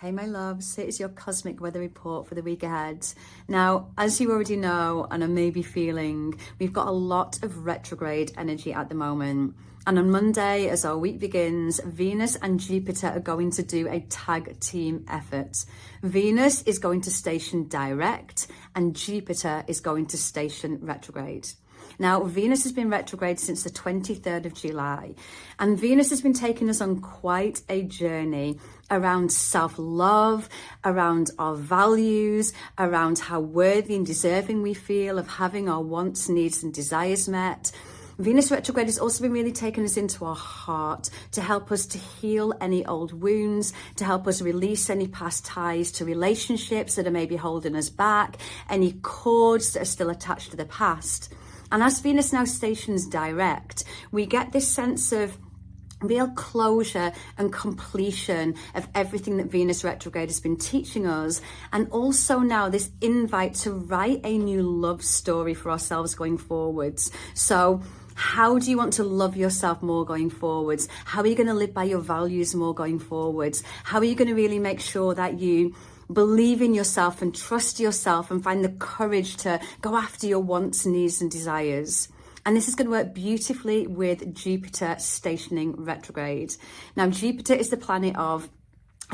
Hey my loves, it is your cosmic weather report for the week ahead. Now, as you already know, and I may be feeling, we've got a lot of retrograde energy at the moment. And on Monday, as our week begins, Venus and Jupiter are going to do a tag team effort. Venus is going to station direct and Jupiter is going to station retrograde. Now, Venus has been retrograde since the 23rd of July, and Venus has been taking us on quite a journey around self-love, around our values, around how worthy and deserving we feel of having our wants, needs and desires met. Venus retrograde has also been really taking us into our heart to help us to heal any old wounds, to help us release any past ties to relationships that are maybe holding us back, any cords that are still attached to the past. And as Venus now stations direct, we get this sense of real closure and completion of everything that Venus retrograde has been teaching us. And also now this invite to write a new love story for ourselves going forwards. So how do you want to love yourself more going forwards? How are you going to live by your values more going forwards? How are you going to really make sure that you believe in yourself and trust yourself and find the courage to go after your wants, needs and desires? And this is going to work beautifully with Jupiter stationing retrograde. Now, Jupiter is the planet of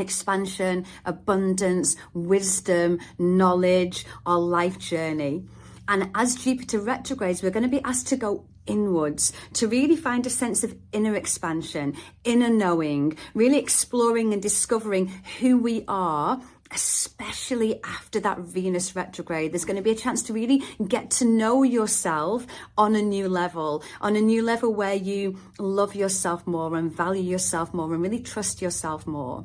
expansion, abundance, wisdom, knowledge, our life journey. And as Jupiter retrogrades, we're going to be asked to go inwards to really find a sense of inner expansion, inner knowing, really exploring and discovering who we are, especially after that Venus retrograde. There's going to be a chance to really get to know yourself on a new level where you love yourself more and value yourself more and really trust yourself more.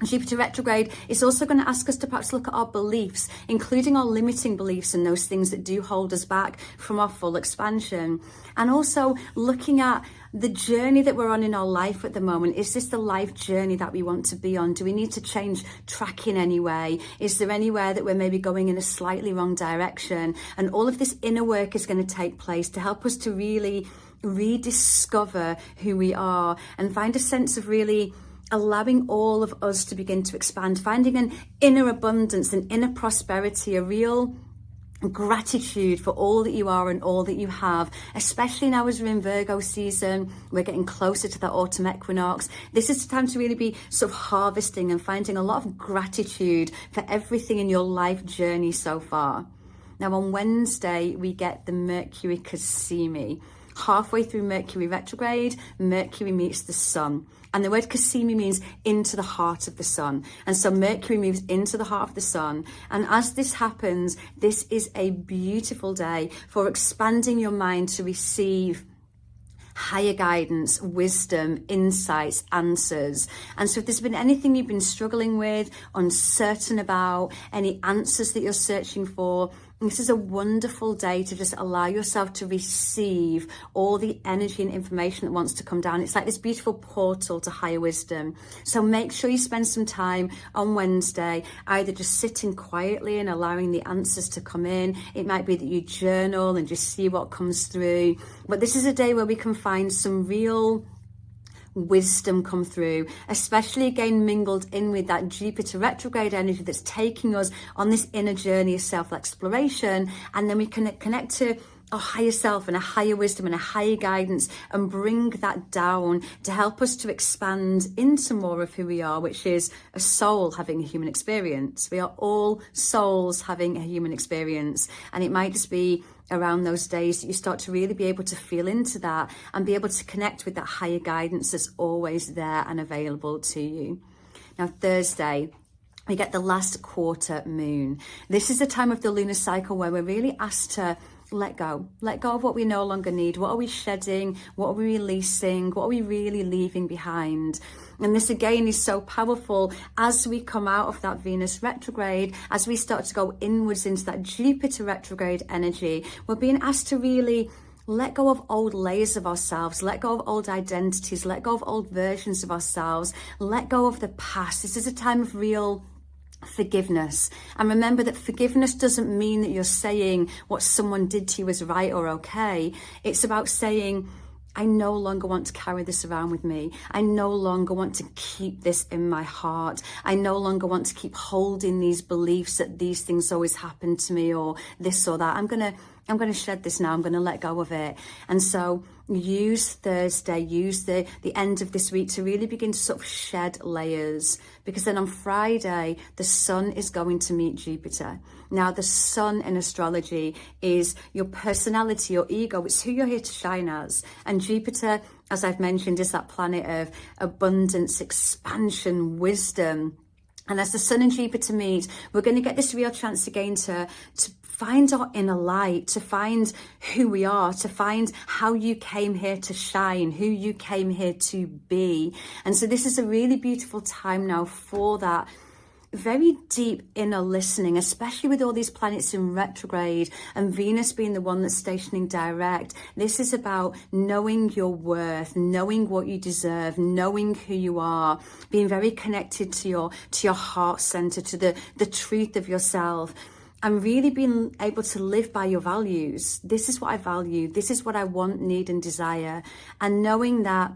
Jupiter retrograde is also going to ask us to perhaps look at our beliefs, including our limiting beliefs and those things that do hold us back from our full expansion. And also looking at the journey that we're on in our life at the moment. Is this the life journey that we want to be on? Do we need to change track in any way? Is there anywhere that we're maybe going in a slightly wrong direction? And all of this inner work is going to take place to help us to really rediscover who we are and find a sense of really allowing all of us to begin to expand, finding an inner abundance, an inner prosperity, a real gratitude for all that you are and all that you have, especially now as we're in Virgo season. We're getting closer to that autumn equinox. This is the time to really be sort of harvesting and finding a lot of gratitude for everything in your life journey so far. Now on Wednesday, we get the Mercury Cassimi. Halfway through Mercury retrograde, Mercury meets the sun. And the word Cassimi means into the heart of the sun. And so Mercury moves into the heart of the sun. And as this happens, this is a beautiful day for expanding your mind to receive higher guidance, wisdom, insights, answers. And so if there's been anything you've been struggling with, uncertain about, any answers that you're searching for, this is a wonderful day to just allow yourself to receive all the energy and information that wants to come down. It's like this beautiful portal to higher wisdom. So make sure you spend some time on Wednesday, either just sitting quietly and allowing the answers to come in. It might be that you journal and just see what comes through. But this is a day where we can find some real wisdom come through, especially again mingled in with that Jupiter retrograde energy that's taking us on this inner journey of self-exploration. And then we can connect to a higher self and a higher wisdom and a higher guidance and bring that down to help us to expand into more of who we are, which is a soul having a human experience. We are all souls having a human experience. And it might just be around those days that you start to really be able to feel into that and be able to connect with that higher guidance that's always there and available to you. Now, Thursday, we get the last quarter moon. This is the time of the lunar cycle where we're really asked to let go of what we no longer need. What are we shedding? What are we releasing? What are we really leaving behind? And this again is so powerful as we come out of that Venus retrograde, as we start to go inwards into that Jupiter retrograde energy. We're being asked to really let go of old layers of ourselves, let go of old identities, let go of old versions of ourselves, let go of the past. This is a time of real forgiveness. And remember that forgiveness doesn't mean that you're saying what someone did to you is right or okay. It's about saying, I no longer want to carry this around with me. I no longer want to keep this in my heart. I no longer want to keep holding these beliefs that these things always happen to me, or this or that. I'm going to shed this now. I'm going to let go of it. And so use Thursday, use the end of this week to really begin to sort of shed layers, because then on Friday, the sun is going to meet Jupiter. Now, the sun in astrology is your personality, your ego. It's who you're here to shine as. And Jupiter, as I've mentioned, is that planet of abundance, expansion, wisdom. And as the sun and Jupiter meet, we're going to get this real chance again to find our inner light, to find who we are, to find how you came here to shine, who you came here to be. And so this is a really beautiful time now for that very deep inner listening, especially with all these planets in retrograde and Venus being the one that's stationing direct. This is about knowing your worth, knowing what you deserve, knowing who you are, being very connected to your heart center, to the truth of yourself, and really being able to live by your values. This is what I value. This is what I want, need, and desire. And knowing that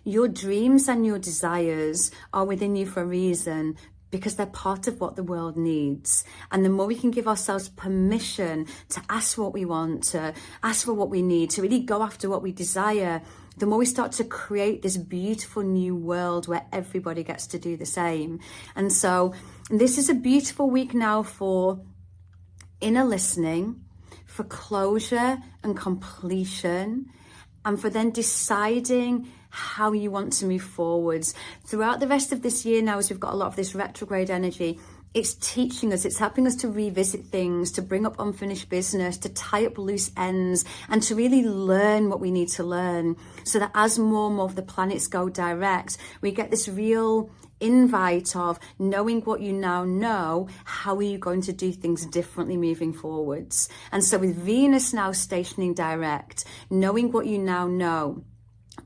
your dreams and your desires are within you for a reason, because they're part of what the world needs. And the more we can give ourselves permission to ask what we want, to ask for what we need, to really go after what we desire, the more we start to create this beautiful new world where everybody gets to do the same. And so this is a beautiful week now for inner listening, for closure and completion, and for then deciding how you want to move forwards. Throughout the rest of this year now, as we've got a lot of this retrograde energy, it's teaching us, it's helping us to revisit things, to bring up unfinished business, to tie up loose ends, and to really learn what we need to learn, so that as more and more of the planets go direct, we get this real invite of knowing what you now know, how are you going to do things differently moving forwards. And so with Venus now stationing direct, knowing what you now know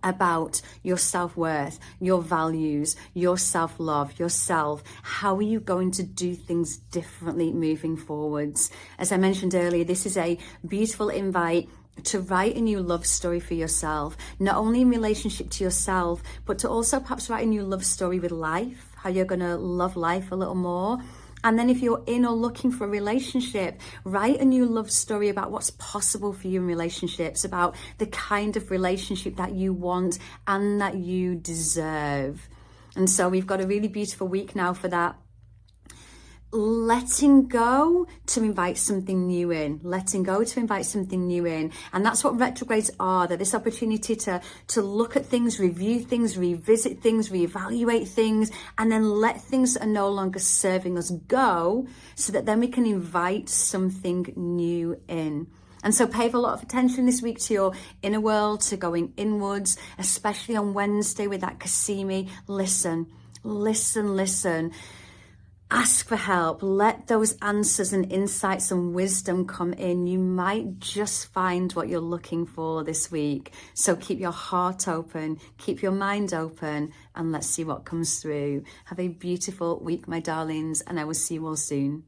about your self-worth, your values, your self-love, yourself, how are you going to do things differently moving forwards? As I mentioned earlier, this is a beautiful invite to write a new love story for yourself, not only in relationship to yourself, but to also perhaps write a new love story with life, how you're going to love life a little more. And then if you're in or looking for a relationship, write a new love story about what's possible for you in relationships, about the kind of relationship that you want and that you deserve. And so we've got a really beautiful week now for that. Letting go to invite something new in, letting go to invite something new in. And that's what retrogrades are. They're this opportunity to look at things, review things, revisit things, reevaluate things, and then let things that are no longer serving us go, so that then we can invite something new in. And so pay a lot of attention this week to your inner world, to going inwards, especially on Wednesday with that Cassimi. Listen. Ask for help. Let those answers and insights and wisdom come in. You might just find what you're looking for this week. So keep your heart open, keep your mind open, and let's see what comes through. Have a beautiful week, my darlings, and I will see you all soon.